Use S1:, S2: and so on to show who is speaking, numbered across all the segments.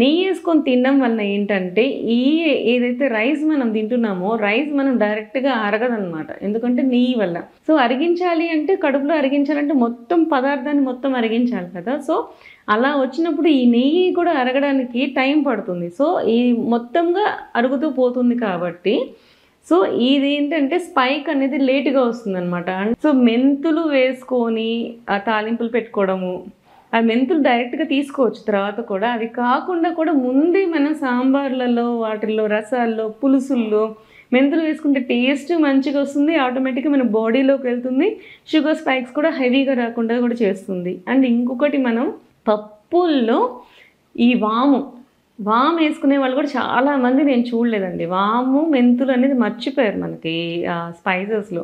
S1: నెయ్యి వేసుకొని తినడం వల్ల ఏంటంటే ఏదైతే రైస్ మనం తింటున్నామో రైస్ మనం డైరెక్ట్గా అరగదనమాట, ఎందుకంటే నెయ్యి వల్ల. సో అరిగించాలి అంటే కడుపులో అరిగించాలంటే మొత్తం పదార్థాన్ని మొత్తం అరిగించాలి కదా. సో అలా వచ్చినప్పుడు ఈ నెయ్యి కూడా అరగడానికి టైం పడుతుంది. సో ఈ మొత్తంగా అరుగుతూ పోతుంది కాబట్టి సో ఇది ఏంటంటే స్పైక్ అనేది లేటుగా వస్తుంది అనమాట. సో మెంతులు వేసుకొని ఆ తాలింపులు పెట్టుకోవడము, ఆ మెంతులు డైరెక్ట్గా తీసుకోవచ్చు తర్వాత కూడా. అవి కాకుండా కూడా ముందే మనం సాంబార్లలో వాటిల్లో రసాల్లో పులుసుల్లో మెంతులు వేసుకుంటే టేస్ట్ మంచిగా వస్తుంది, ఆటోమేటిక్గా మన బాడీలోకి వెళ్తుంది, షుగర్ స్పైక్స్ కూడా హెవీగా రాకుండా కూడా చేస్తుంది. అండ్ ఇంకొకటి మనం పప్పుల్లో ఈ వాము వేసుకునే వాళ్ళు కూడా చాలామంది నేను చూడలేదండి. వాము మెంతులు అనేది మర్చిపోయారు మనకి స్పైసెస్లో.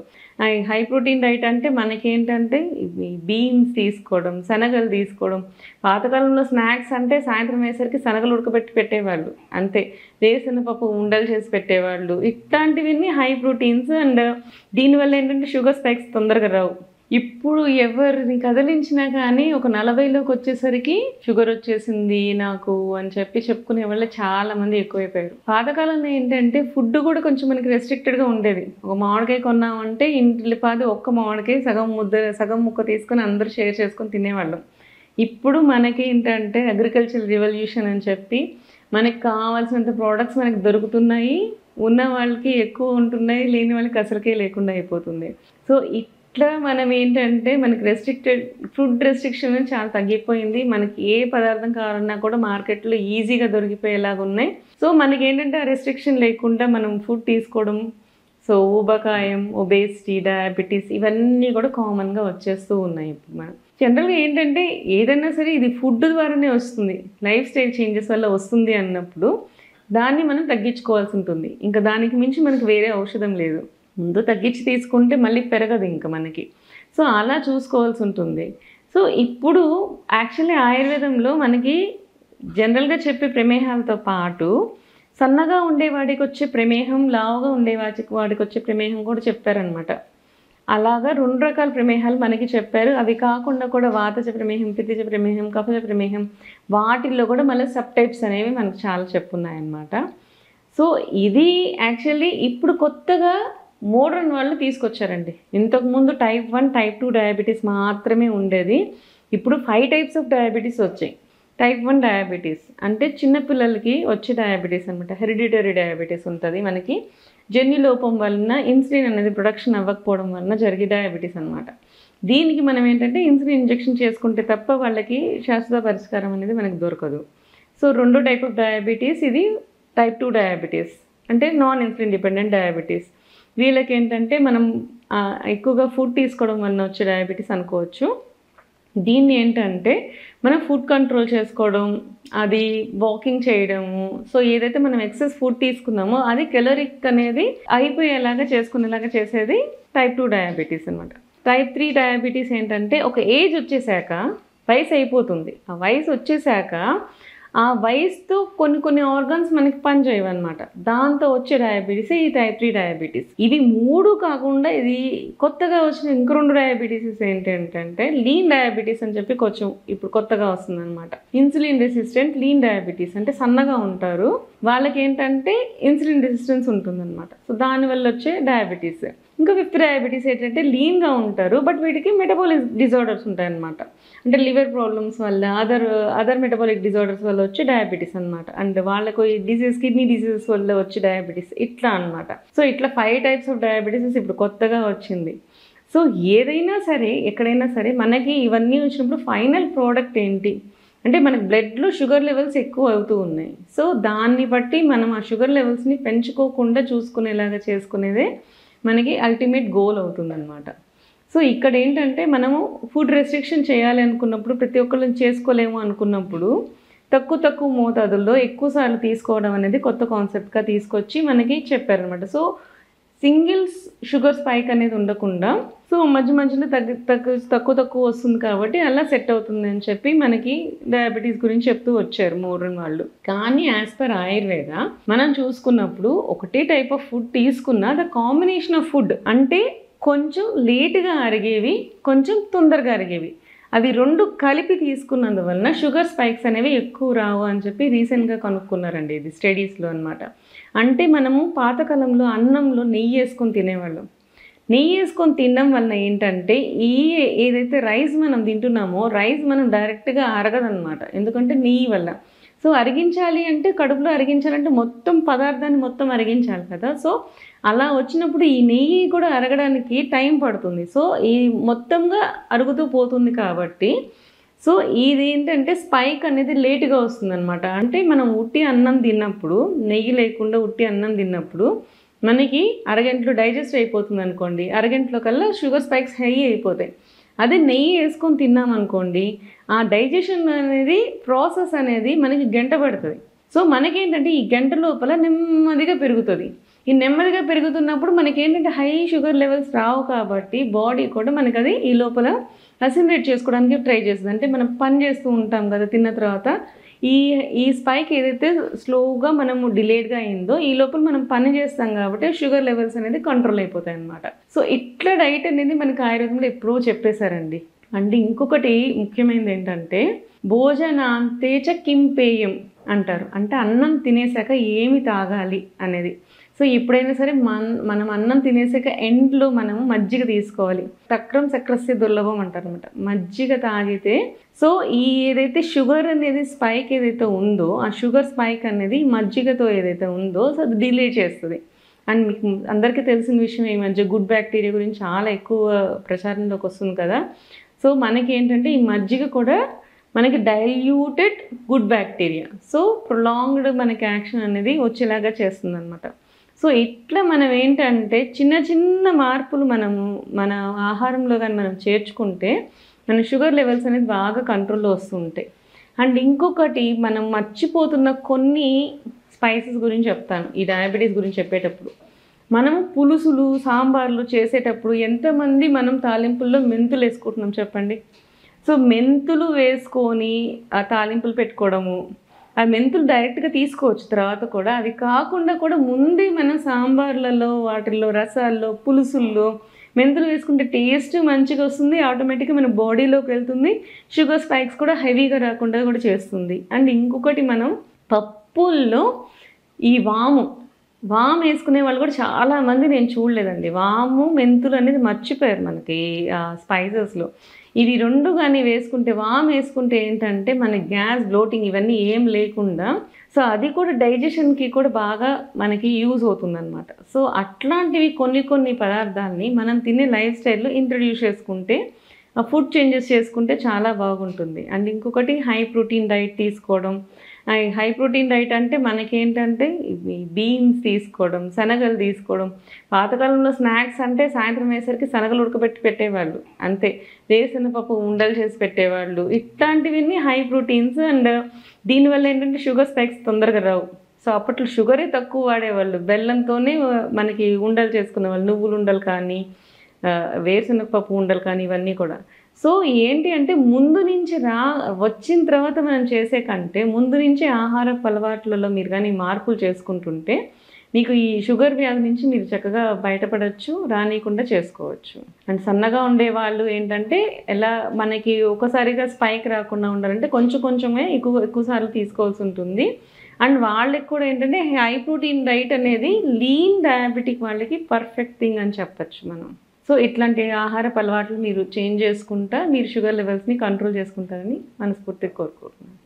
S1: హై ప్రోటీన్ డైట్ అంటే మనకేంటంటే బీన్స్ తీసుకోవడం, శనగలు తీసుకోవడం. పాతకాలంలో స్నాక్స్ అంటే సాయంత్రం అయ్యేసరికి శనగలు ఉడకబెట్టి పెట్టేవాళ్ళు అంతే, వేరుశనగపప్పు ఉండలు చేసి పెట్టేవాళ్ళు. ఇట్లాంటివన్నీ హై ప్రోటీన్స్. అండ్ దీనివల్ల ఏంటంటే షుగర్ స్పైక్స్ తొందరగా రావు. ఇప్పుడు ఎవరిని కదిలించినా కానీ ఒక 40లోకి వచ్చేసరికి షుగర్ వచ్చేసింది నాకు అని చెప్పుకునే వాళ్ళే చాలామంది ఎక్కువైపోయారు. పాతకాలంలో ఏంటంటే ఫుడ్ కూడా కొంచెం మనకి రెస్ట్రిక్టెడ్గా ఉండేది. ఒక మామిడికాయ కొన్నామంటే ఇంటిపాది ఒక్క మామిడికాయ సగం ముక్క తీసుకొని అందరూ షేర్ చేసుకొని తినేవాళ్ళం. ఇప్పుడు మనకి ఏంటంటే అగ్రికల్చర్ రివల్యూషన్ అని చెప్పి మనకి కావాల్సినంత ప్రోడక్ట్స్ మనకి దొరుకుతున్నాయి, ఉన్న వాళ్ళకి ఎక్కువ ఉంటున్నాయి, లేని వాళ్ళకి అసలుకే లేకుండా అయిపోతుంది. సో ఇట్లా మనం ఏంటంటే మనకి ఫుడ్ రెస్ట్రిక్షన్ చాలా తగ్గిపోయింది. మనకి ఏ పదార్థం కావాలన్నా కూడా మార్కెట్లో ఈజీగా దొరికిపోయేలాగా ఉన్నాయి. సో మనకి ఏంటంటే ఆ రెస్ట్రిక్షన్ లేకుండా మనం ఫుడ్ తీసుకోవడం, సో ఊబకాయం, ఒబేసిటీ, డయాబెటీస్ ఇవన్నీ కూడా కామన్గా వచ్చేస్తూ ఉన్నాయి. ఇప్పుడు మనం జనరల్గా ఏంటంటే ఏదైనా సరే ఇది ఫుడ్ ద్వారానే వస్తుంది, లైఫ్ స్టైల్ చేంజెస్ వల్ల వస్తుంది అన్నప్పుడు దాన్ని మనం తగ్గించుకోవాల్సి ఉంటుంది. ఇంకా దానికి మించి మనకి వేరే ఔషధం లేదు. ముందు తగ్గించి తీసుకుంటే మళ్ళీ పెరగదు ఇంకా మనకి. సో అలా చూసుకోవాల్సి ఉంటుంది. సో ఇప్పుడు యాక్చువల్లీ ఆయుర్వేదంలో మనకి జనరల్గా చెప్పే ప్రమేహాలతో పాటు సన్నగా ఉండేవాడికి వచ్చే ప్రమేహం, లావుగా వాడికి వచ్చే ప్రమేహం కూడా చెప్పారనమాట. అలాగా 2 రకాల ప్రమేహాలు మనకి చెప్పారు. అవి కాకుండా కూడా వాతజ ప్రమేహం, పిత్తజ ప్రమేహం, కఫజ ప్రమేహం, వాటిల్లో కూడా మళ్ళీ సబ్ టైప్స్ అనేవి మనకు చాలా చెప్పున్నాయన్నమాట. సో ఇది యాక్చువల్లీ ఇప్పుడు కొత్తగా మోడర్న్ వాళ్ళు తీసుకొచ్చారండి. ఇంతకుముందు టైప్ 1, టైప్ 2 డయాబెటీస్ మాత్రమే ఉండేది. ఇప్పుడు 5 టైప్స్ ఆఫ్ డయాబెటీస్ వచ్చాయి. టైప్ 1 డయాబెటీస్ అంటే చిన్నపిల్లలకి వచ్చే డయాబెటీస్ అనమాట. హెరిడిటరీ డయాబెటీస్ ఉంటుంది మనకి, జన్యులోపం వలన ఇన్సులిన్ అనేది ప్రొడక్షన్ అవ్వకపోవడం వలన జరిగే డయాబెటీస్ అనమాట. దీనికి మనం ఏంటంటే ఇన్సులిన్ ఇంజెక్షన్ చేసుకుంటే తప్ప వాళ్ళకి శాశ్వత పరిష్కారం అనేది మనకి దొరకదు. సో 2 టైప్ ఆఫ్ డయాబెటీస్, ఇది టైప్ 2 డయాబెటీస్ అంటే నాన్ ఇన్సులిన్ డిపెండెంట్ డయాబెటీస్. వీళ్ళకి ఏంటంటే మనం ఎక్కువగా ఫుడ్ తీసుకోవడం వలన వచ్చే డయాబెటీస్ అనుకోవచ్చు. దీన్ని ఏంటంటే మనం ఫుడ్ కంట్రోల్ చేసుకోవడం, అది వాకింగ్ చేయడము, సో ఏదైతే మనం ఎక్సెస్ ఫుడ్ తీసుకున్నామో అది కెలరిక్ అనేది అయిపోయేలాగా చేసుకునేలాగా చేసేది టైప్ 2 డయాబెటీస్ అనమాట. టైప్ 3 డయాబెటీస్ ఏంటంటే ఒక ఏజ్ వచ్చేసాక, వయసు అయిపోతుంది, ఆ వయసు వచ్చేసాక ఆ వయసుతో కొన్ని ఆర్గన్స్ మనకి పనిచేయవన్నమాట. దాంతో వచ్చే డయాబెటీస్ ఈ టైప్ 3 డయాబెటీస్. ఇవి 3 కాకుండా ఇది కొత్తగా వచ్చిన ఇంకో 2 డయాబెటీస్ ఏంటంటే లీన్ డయాబెటీస్ అని చెప్పి కొంచెం ఇప్పుడు కొత్తగా వస్తుంది అనమాట. ఇన్సులిన్ రెసిస్టెంట్ లీన్ డయాబెటీస్ అంటే సన్నగా ఉంటారు, వాళ్ళకి ఏంటంటే ఇన్సులిన్ రెసిస్టెన్స్ ఉంటుందన్నమాట. సో దానివల్ల వచ్చే డయాబెటీస్. ఇంకా 5th డయాబెటీస్ ఏంటంటే లీన్గా ఉంటారు, బట్ వీటికి మెటబాలిక్ డిజార్డర్స్ ఉంటాయన్నమాట. అంటే లివర్ ప్రాబ్లమ్స్ వల్ల, అదర్ మెటబాలిక్ డిజార్డర్స్ వల్ల వచ్చే డయాబెటీస్ అనమాట. అండ్ వాళ్ళకు కిడ్నీ డిసీజెస్ వల్ల వచ్చే డయాబెటీస్ ఇట్లా అనమాట. సో ఇట్లా 5 టైప్స్ ఆఫ్ డయాబెటీస్ ఇప్పుడు కొత్తగా వచ్చింది. సో ఏదైనా సరే, ఎక్కడైనా సరే మనకి ఇవన్నీ వచ్చినప్పుడు ఫైనల్ ప్రోడక్ట్ ఏంటి అంటే మనకి బ్లడ్లో షుగర్ లెవెల్స్ ఎక్కువ అవుతూ ఉన్నాయి. సో దాన్ని బట్టి మనం ఆ షుగర్ లెవెల్స్ని పెంచుకోకుండా చూసుకునేలాగా చేసుకునేదే మనకి అల్టిమేట్ గోల్ అవుతుందన్నమాట. సో ఇక్కడ ఏంటంటే మనము ఫుడ్ రెస్ట్రిక్షన్ చేయాలి అనుకున్నప్పుడు, ప్రతి ఒక్కళ్ళని చేసుకోలేము అనుకున్నప్పుడు తక్కువ మోతాదుల్లో ఎక్కువసార్లు తీసుకోవడం అనేది కొత్త కాన్సెప్ట్గా తీసుకొచ్చి మనకి చెప్పారనమాట. సో సింగిల్ షుగర్ స్పైక్ అనేది ఉండకుండా సో మధ్యలో తక్కువ వస్తుంది కాబట్టి అలా సెట్ అవుతుంది అని చెప్పి మనకి డయాబెటీస్ గురించి చెప్తూ వచ్చారు మోడర్న్ వాళ్ళు. కానీ యాజ్ పర్ ఆయుర్వేద మనం చూసుకున్నప్పుడు ఒకటే టైప్ ఆఫ్ ఫుడ్ తీసుకున్న ద కాంబినేషన్ ఆఫ్ ఫుడ్ అంటే కొంచెం లేటుగా అరిగేవి, కొంచెం తొందరగా అరిగేవి, అవి 2 కలిపి తీసుకున్నందువలన షుగర్ స్పైక్స్ అనేవి ఎక్కువ రావు అని చెప్పి రీసెంట్‌గా కనుక్కున్నారండి ఇది స్టడీస్‌లో అన్నమాట. అంటే మనము పాతకాలంలో అన్నంలో నెయ్యేసుకొని తినేవాళ్ళం. నెయ్యేసుకొని తినడం వలన ఏంటంటే ఏదైతే రైస్ మనం తింటున్నామో రైస్ మనం డైరెక్ట్‌గా అరగదనమాట. ఎందుకంటే నెయ్యి వల్ల. సో, అరిగించాలి అంటే కడుపులో అరిగించాలంటే మొత్తం పదార్థాన్ని మొత్తం అరిగించాలి కదా! సో, అలా వచ్చినప్పుడు ఈ నెయ్యి కూడా అరగడానికి టైం పడుతుంది. సో, ఈ మొత్తంగా అరుగుతూ పోతుంది కాబట్టి సో, ఇదేంటంటే స్పైక్ అనేది లేట్‌గా వస్తుందనమాట. అంటే మనం ఉట్టి అన్నం తిన్నప్పుడు నెయ్యి లేకుండా ఉట్టి అన్నం తిన్నప్పుడు మనకి అరగంటలో డైజెస్ట్ అయిపోతుందనుకోండి. అరగంటలో కల్లా షుగర్ స్పైక్స్ హై అయిపోతాయి. అదే నెయ్యి వేసుకొని తిన్నామనుకోండి ఆ డైజెషన్ అనేది ప్రాసెస్ అనేది మనకి గంట పడుతుంది. సో మనకేంటంటే ఈ గంట లోపల నెమ్మదిగా పెరుగుతుంది. ఈ నెమ్మదిగా పెరుగుతున్నప్పుడు మనకేంటంటే హై షుగర్ లెవెల్స్ రావు కాబట్టి బాడీ కూడా మనకి అది ఈ లోపల అసిమిలేట్ చేసుకోవడానికి ట్రై చేస్తుంది. అంటే మనం పని చేస్తూ ఉంటాం కదా తిన్న తర్వాత ఈ స్పైక్ ఏదైతే స్లోగా మనము డిలేడ్గా అయిందో ఈ లోపల మనం పని చేస్తాం కాబట్టి షుగర్ లెవెల్స్ అనేది కంట్రోల్ అయిపోతాయి అన్నమాట. సో ఇట్లా డైట్ అనేది మనకి ఆయుర్వేదంలో ఎప్పుడో చెప్పేశారండి. అంటే ఇంకొకటి ముఖ్యమైనది ఏంటంటే భోజనాంతేచ కింపేయం అంటారు. అంటే అన్నం తినేసాక ఏమి తాగాలి అనేది. సో ఎప్పుడైనా సరే మనం అన్నం తినేసాక ఎండ్లో మనము మజ్జిగ తీసుకోవాలి. తక్రం చక్రస్య దుర్లభం అంటారు అనమాట. మజ్జిగ తాగితే సో ఏదైతే షుగర్ అనేది స్పైక్ ఏదైతే ఉందో ఆ షుగర్ స్పైక్ అనేది మజ్జిగతో ఏదైతే ఉందో సో అది డిలే చేస్తుంది. అండ్ మీకు అందరికీ తెలిసిన విషయం ఈ మధ్య గుడ్ బ్యాక్టీరియా గురించి చాలా ఎక్కువ ప్రచారంలోకి వస్తుంది కదా. సో మనకి ఏంటంటే ఈ మజ్జిగ కూడా మనకి diluted good bacteria so prolonged మనకి యాక్షన్ అనేది వచ్చేలాగా చేస్తుంది అనమాట. సో ఇట్లా మనం ఏంటంటే చిన్న చిన్న మార్పులు మన ఆహారంలో కానీ మనం చేర్చుకుంటే మన షుగర్ లెవెల్స్ అనేది బాగా కంట్రోల్లో వస్తుంటాయి. అండ్ ఇంకొకటి మనం మర్చిపోతున్న కొన్ని స్పైసెస్ గురించి చెప్తాను ఈ డయాబెటీస్ గురించి చెప్పేటప్పుడు. మనము పులుసులు సాంబార్లు చేసేటప్పుడు ఎంతమంది మనం తాలింపుల్లో మెంతులు వేసుకుంటున్నాం చెప్పండి. సో మెంతులు వేసుకొని ఆ తాలింపులు పెట్టుకోవడము ఆ మెంతులు డైరెక్ట్గా తీసుకోవచ్చు తర్వాత కూడా. అది కాకుండా కూడా ముందే మనం సాంబార్లలో వాటిల్లో రసాల్లో పులుసుల్లో మెంతులు వేసుకుంటే టేస్ట్ మంచిగా వస్తుంది. ఆటోమేటిక్గా మన బాడీలోకి వెళ్తుంది. షుగర్ స్పైక్స్ కూడా హెవీగా రాకుండా కూడా చేస్తుంది. అండ్ ఇంకొకటి మనం పప్పుల్లో ఈ వాము వేసుకునే వాళ్ళు కూడా చాలామంది నేను చూడలేదండి. వాము మెంతులు అనేది మర్చిపోయారు మనకి స్పైసెస్లో. ఇవి 2 కానీ వేసుకుంటే వేసుకుంటే ఏంటంటే మన గ్యాస్ బ్లోటింగ్ ఇవన్నీ ఏం లేకుండా సో అది కూడా డైజెషన్కి కూడా బాగా మనకి యూజ్ అవుతుందన్నమాట. సో అట్లాంటివి కొన్ని పదార్థాలని మనం తినే లైఫ్ స్టైల్లో ఇంట్రడ్యూస్ చేసుకుంటే ఫుడ్ చేంజెస్ చేసుకుంటే చాలా బాగుంటుంది. అండ్ ఇంకొకటి హై ప్రోటీన్ డైట్ తీసుకోవడం. హై ప్రోటీన్ డైట్ అంటే మనకేంటంటే బీన్స్ తీసుకోవడం శనగలు తీసుకోవడం. పాతకాలంలో స్నాక్స్ అంటే సాయంత్రం అయ్యేసరికి శనగలు ఉడకబెట్టి పెట్టేవాళ్ళు అంతే. వేరుశనగపప్పు ఉండలు చేసి పెట్టేవాళ్ళు. ఇట్లాంటివన్నీ హై ప్రోటీన్స్. అండ్ దీనివల్ల ఏంటంటే షుగర్ స్పైక్స్ తొందరగా రావు. సో అప్పట్లో షుగరే తక్కువ వాడేవాళ్ళు. బెల్లంతోనే మనకి ఉండలు చేసుకునేవాళ్ళు. నువ్వులు ఉండలు కానీ వేరుశనగపప్పు ఉండలు కానీ ఇవన్నీ కూడా. సో ఏంటి అంటే ముందు నుంచి వచ్చిన తర్వాత మనం చేసే కంటే ముందు నుంచి ఆహారపు అలవాట్లలో మీరు కానీ మార్పులు చేసుకుంటుంటే మీకు ఈ షుగర్ వ్యాధి నుంచి మీరు చక్కగా బయటపడవచ్చు, రానియకుండా చేసుకోవచ్చు. అండ్ సన్నగా ఉండేవాళ్ళు ఏంటంటే ఎలా మనకి ఒకసారిగా స్పైక్ రాకుండా ఉండాలంటే కొంచెమే ఎక్కువ సార్లు తీసుకోవాల్సి ఉంటుంది. అండ్ వాళ్ళకి కూడా ఏంటంటే హై ప్రోటీన్ డైట్ అనేది లీన్ డయాబెటిక్ వాళ్ళకి పర్ఫెక్ట్ థింగ్ అని చెప్పచ్చు మనం. సో ఇట్లాంటి ఆహారపు అలవాట్లు మీరు చేంజ్ చేసుకుంటా మీరు షుగర్ లెవెల్స్ని కంట్రోల్ చేసుకుంటారని మనస్ఫూర్తిగా కోరుకుంటున్నాను.